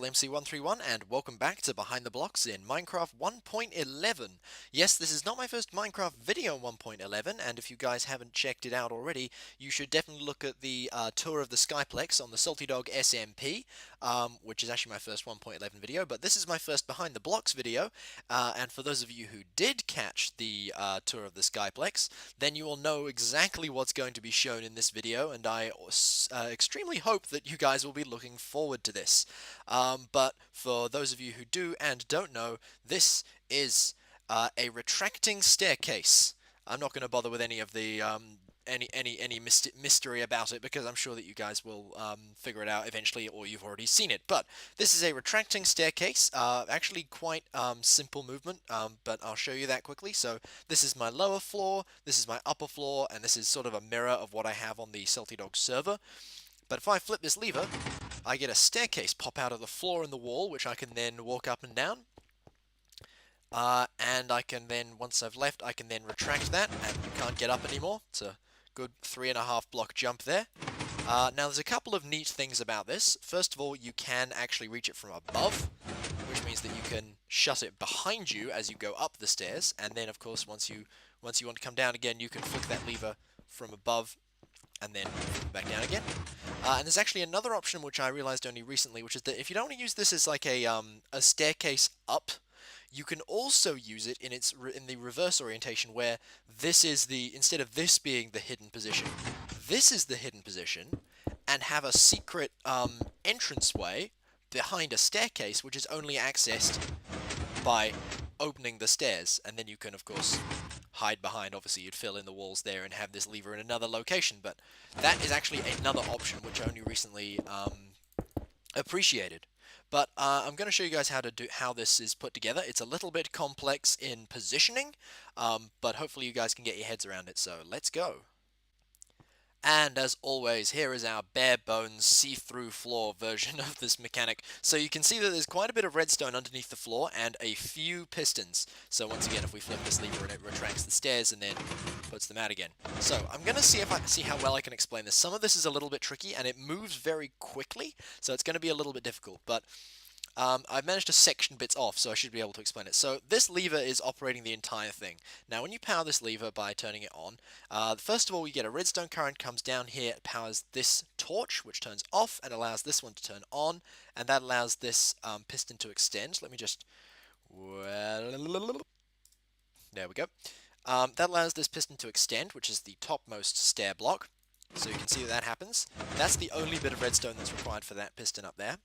MC131 and welcome back to Behind the Blocks in Minecraft 1.11. Yes, this is not my first Minecraft video in 1.11, and if you guys haven't checked it out already, you should definitely look at the tour of the Skyplex on the Salty Dog SMP, which is actually my first 1.11 video, but this is my first Behind the Blocks video, and for those of you who did catch the tour of the Skyplex, then you will know exactly what's going to be shown in this video, and I extremely hope that you guys will be looking forward to this. But for those of you who do and don't know, this is a retracting staircase. I'm not going to bother with any of the any mystery about it because I'm sure that you guys will figure it out eventually, or you've already seen it. But this is a retracting staircase, actually quite simple movement, but I'll show you that quickly. So this is my lower floor, this is my upper floor, and this is sort of a mirror of what I have on the Salty Dog server. But if I flip this lever, I get a staircase pop out of the floor and the wall, which I can then walk up and down. And I can then, once I've left, I can then retract that, and you can't get up anymore. It's a good 3.5 block jump there. Now there's a couple of neat things about this. First of all, you can actually reach it from above, which means that you can shut it behind you as you go up the stairs. And then, of course, once you want to come down again, you can flick that lever from above and then back down again. And there's actually another option which I realized only recently, which is that if you don't want to use this as like a staircase up, you can also use it in the reverse orientation, where this is the, instead of this being the hidden position, this is the hidden position, and have a secret entranceway behind a staircase, which is only accessed by opening the stairs, and then you can, of course, hide behind. Obviously, you'd fill in the walls there and have this lever in another location, but that is actually another option which I only recently appreciated. But I'm going to show you guys how this is put together. It's a little bit complex in positioning, but hopefully you guys can get your heads around it, so let's go. And as always, here is our bare bones see-through floor version of this mechanic. So you can see that there's quite a bit of redstone underneath the floor and a few pistons. So once again, if we flip this lever and it retracts the stairs and then puts them out again. So I'm going to see how well I can explain this. Some of this is a little bit tricky and it moves very quickly, so it's going to be a little bit difficult. But I've managed to section bits off, so I should be able to explain it. So this lever is operating the entire thing. Now when you power this lever by turning it on, first of all you get a redstone current comes down here, it powers this torch, which turns off and allows this one to turn on, and that allows this piston to extend. Let me just... There we go. That allows this piston to extend, which is the topmost stair block. So you can see that happens. That's the only bit of redstone that's required for that piston up there.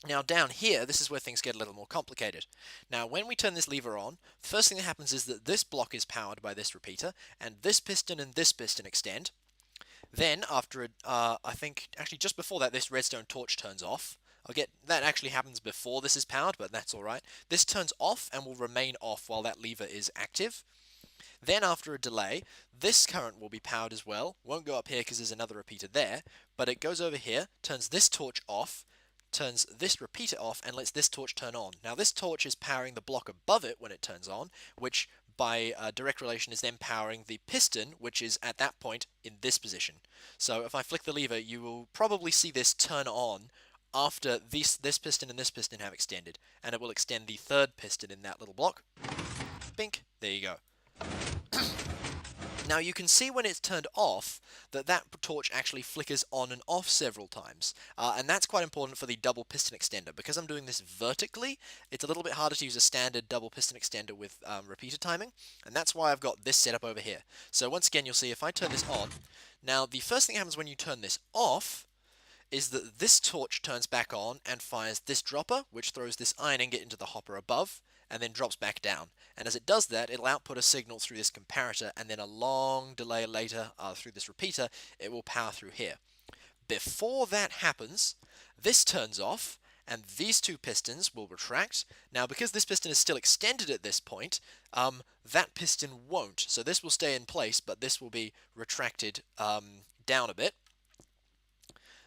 Now down here, this is where things get a little more complicated. Now when we turn this lever on, the first thing that happens is that this block is powered by this repeater, and this piston extend. Then after, I think, actually just before that, this redstone torch turns off. That actually happens before this is powered, but that's alright. This turns off and will remain off while that lever is active. Then after a delay, this current will be powered as well. Won't go up here because there's another repeater there, but it goes over here, turns this torch off, turns this repeater off, and lets this torch turn on. Now this torch is powering the block above it when it turns on, which by direct relation is then powering the piston, which is at that point in this position. So if I flick the lever, you will probably see this turn on after this piston and this piston have extended, and it will extend the third piston in that little block. Bink, there you go. Now you can see when it's turned off that torch actually flickers on and off several times, and that's quite important for the double piston extender. Because I'm doing this vertically, it's a little bit harder to use a standard double piston extender with repeater timing, and that's why I've got this set up over here. So once again, you'll see if I turn this on, now the first thing that happens when you turn this off is that this torch turns back on and fires this dropper, which throws this iron ingot into the hopper above, and then drops back down. And as it does that, it'll output a signal through this comparator, and then a long delay later through this repeater, it will power through here. Before that happens, this turns off, and these two pistons will retract. Now, because this piston is still extended at this point, that piston won't. So this will stay in place, but this will be retracted down a bit.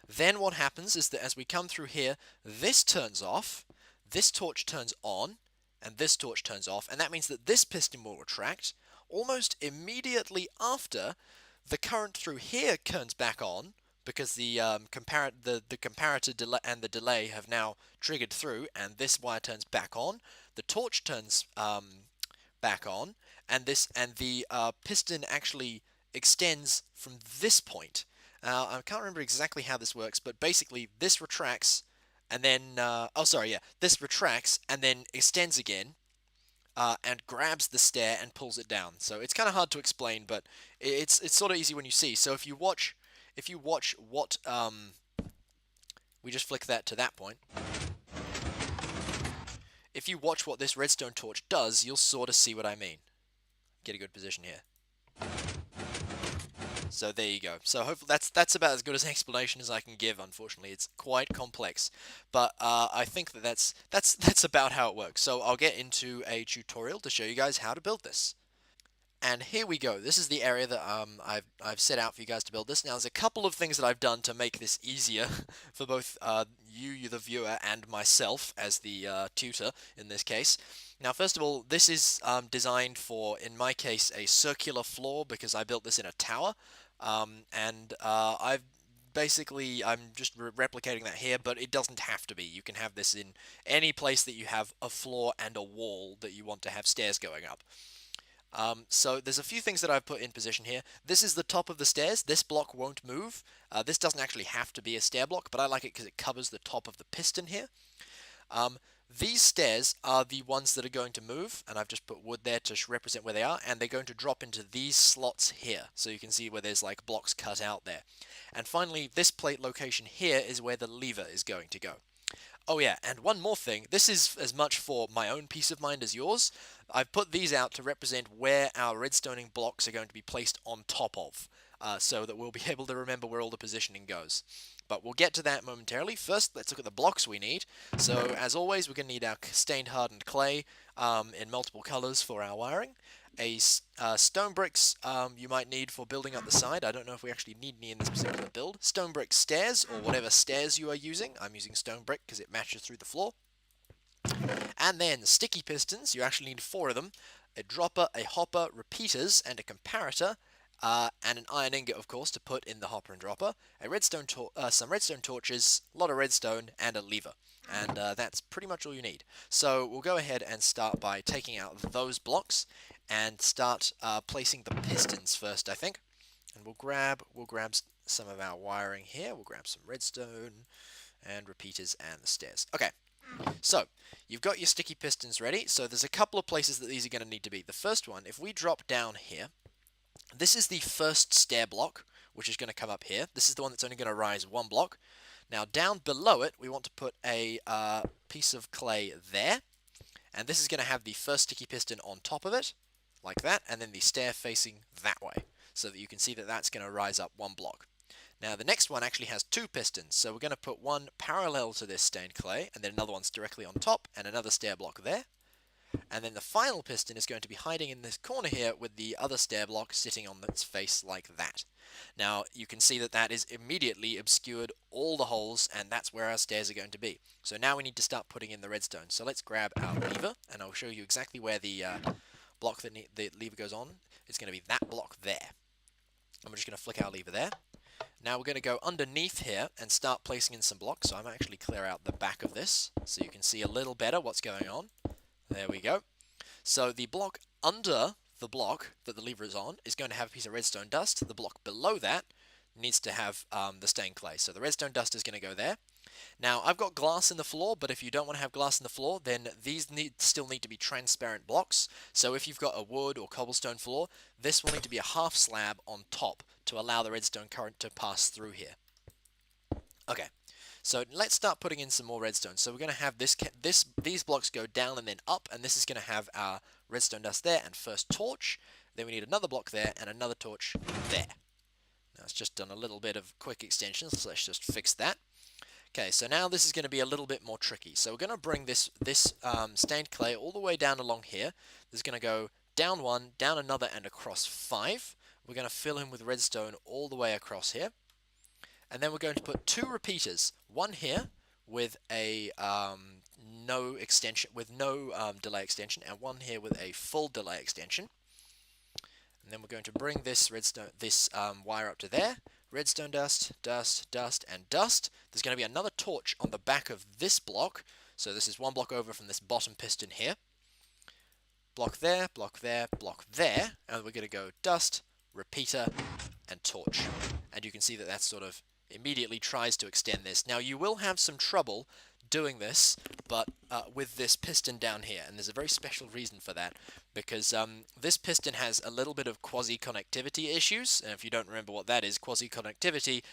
Then what happens is that as we come through here, this turns off, this torch turns on, and this torch turns off, and that means that this piston will retract. Almost immediately after, the current through here turns back on, because the comparator delay and the delay have now triggered through, and this wire turns back on. The torch turns back on, and the piston actually extends from this point. I can't remember exactly how this works, but basically this retracts, and then this retracts and then extends again, and grabs the stair and pulls it down. So it's kind of hard to explain, but it's sort of easy when you see. So if you watch what we just flick that to that point. If you watch what this redstone torch does, you'll sort of see what I mean. Get a good position here. So there you go. So hopefully that's about as good as an explanation as I can give. Unfortunately, it's quite complex, but I think that's about how it works. So I'll get into a tutorial to show you guys how to build this. And here we go. This is the area that I've set out for you guys to build this. Now, there's a couple of things that I've done to make this easier for both you, the viewer, and myself as the tutor in this case. Now, first of all, this is designed for, in my case, a circular floor because I built this in a tower, and I'm just replicating that here, but it doesn't have to be. You can have this in any place that you have a floor and a wall that you want to have stairs going up. So there's a few things that I've put in position here. This is the top of the stairs. This block won't move. This doesn't actually have to be a stair block, but I like it because it covers the top of the piston here. These stairs are the ones that are going to move, and I've just put wood there to represent where they are, and they're going to drop into these slots here. So you can see where there's like blocks cut out there. And finally, this plate location here is where the lever is going to go. Oh yeah, and one more thing. This is as much for my own peace of mind as yours. I've put these out to represent where our redstoning blocks are going to be placed on top of, so that we'll be able to remember where all the positioning goes. But we'll get to that momentarily. First, let's look at the blocks we need. So, as always, we're going to need our stained hardened clay in multiple colors for our wiring. Stone bricks you might need for building up the side. I don't know if we actually need any in this particular build. Stone brick stairs, or whatever stairs you are using. I'm using stone brick because it matches through the floor. And then sticky pistons, you actually need 4 of them. A dropper, a hopper, repeaters, and a comparator. And an iron ingot, of course, to put in the hopper and dropper. Some redstone torches, a lot of redstone, and a lever. And that's pretty much all you need. So we'll go ahead and start by taking out those blocks and start placing the pistons first, I think. And we'll grab some of our wiring here. We'll grab some redstone and repeaters and the stairs. Okay. So, you've got your sticky pistons ready. So there's a couple of places that these are going to need to be. The first one, if we drop down here, this is the first stair block, which is going to come up here. This is the one that's only going to rise 1 block. Now, down below it, we want to put a piece of clay there. And this is going to have the first sticky piston on top of it, like that, and then the stair facing that way, so that you can see that that's going to rise up 1 block. Now, the next one actually has 2 pistons, so we're going to put one parallel to this stained clay, and then another one's directly on top, and another stair block there. And then the final piston is going to be hiding in this corner here with the other stair block sitting on its face like that. Now, you can see that that is immediately obscured all the holes, and that's where our stairs are going to be. So now we need to start putting in the redstone. So let's grab our lever, and I'll show you exactly where the block that the lever goes on. It's going to be that block there. And we're just going to flick our lever there. Now we're going to go underneath here and start placing in some blocks. So I'm actually clear out the back of this so you can see a little better what's going on. There we go. So the block under the block that the lever is on is going to have a piece of redstone dust. The block below that needs to have the stained clay. So the redstone dust is going to go there. Now, I've got glass in the floor, but if you don't want to have glass in the floor, then these still need to be transparent blocks. So if you've got a wood or cobblestone floor, this will need to be a half slab on top to allow the redstone current to pass through here. Okay, so let's start putting in some more redstone. So we're going to have these blocks go down and then up, and this is going to have our redstone dust there, and first torch. Then we need another block there, and another torch there. Now, it's just done a little bit of quick extensions, so let's just fix that. Okay, so now this is going to be a little bit more tricky. So we're going to bring this stained clay all the way down along here. This is going to go down 1, down another, and across 5. We're going to fill him with redstone all the way across here. And then we're going to put 2 repeaters. One here with a no delay extension, and one here with a full delay extension. And then we're going to bring this wire up to there. redstone dust, dust, dust, and dust. There's going to be another torch on the back of this block. So this is one block over from this bottom piston here. Block there, block there, block there. And we're going to go dust, repeater, and torch. And you can see that that sort of immediately tries to extend this. Now you will have some trouble doing this, but with this piston down here, and there's a very special reason for that, because this piston has a little bit of quasi-connectivity issues, and if you don't remember what that is, quasi-connectivity,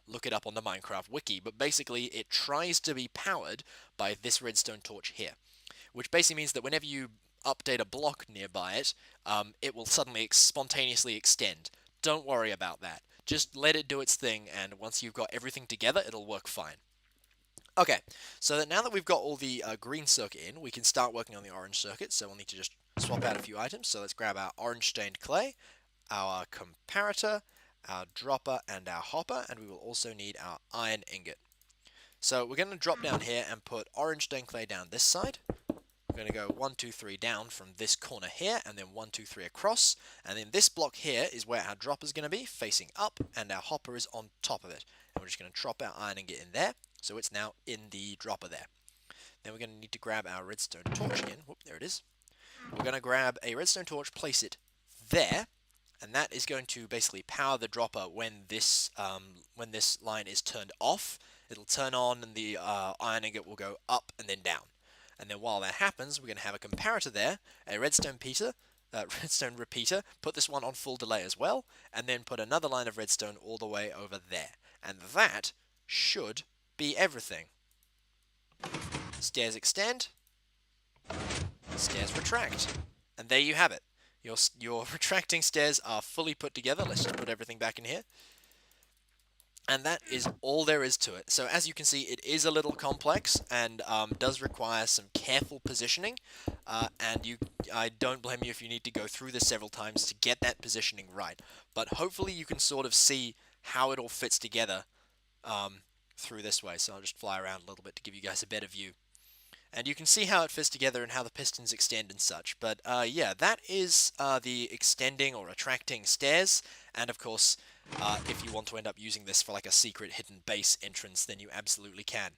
look it up on the Minecraft wiki, but basically it tries to be powered by this redstone torch here, which basically means that whenever you update a block nearby it, it will suddenly spontaneously extend. Don't worry about that. Just let it do its thing, and once you've got everything together, it'll work fine. Okay, so that now that we've got all the green circuit in, we can start working on the orange circuit, so we'll need to just swap out a few items. So let's grab our orange stained clay, our comparator, our dropper, and our hopper, and we will also need our iron ingot. So we're going to drop down here and put orange stained clay down this side. We're going to go 1, 2, 3 down from this corner here, and then 1, 2, 3 across, and then this block here is where our dropper is going to be, facing up, and our hopper is on top of it. And we're just going to drop our iron ingot in there, so it's now in the dropper there. Then we're going to need to grab our redstone torch again. Whoop, there it is. We're going to grab a redstone torch, place it there, and that is going to basically power the dropper when this line is turned off. It'll turn on, and the iron ingot will go up and then down. And then while that happens, we're going to have a comparator there, a redstone repeater, put this one on full delay as well, and then put another line of redstone all the way over there. And that should be everything. Stairs extend, stairs retract, and there you have it. Your retracting stairs are fully put together. Let's just put everything back in here. And that is all there is to it. So as you can see, it is a little complex and does require some careful positioning. I don't blame you if you need to go through this several times to get that positioning right. But hopefully you can sort of see how it all fits together through this way. So I'll just fly around a little bit to give you guys a better view. And you can see how it fits together and how the pistons extend and such. But yeah, that is the extending or retracting stairs. And of course, if you want to end up using this for like a secret hidden base entrance, then you absolutely can.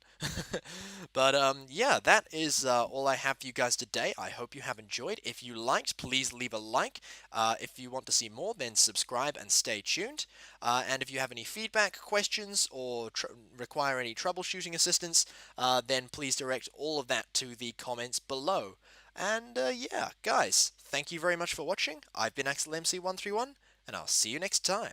But yeah, that is all I have for you guys today. I hope you have enjoyed. If you liked, please leave a like. If you want to see more, then subscribe and stay tuned. And if you have any feedback, questions, or require any troubleshooting assistance, then please direct all of that to the comments below. And yeah, guys, thank you very much for watching. I've been AxelMC131, and I'll see you next time.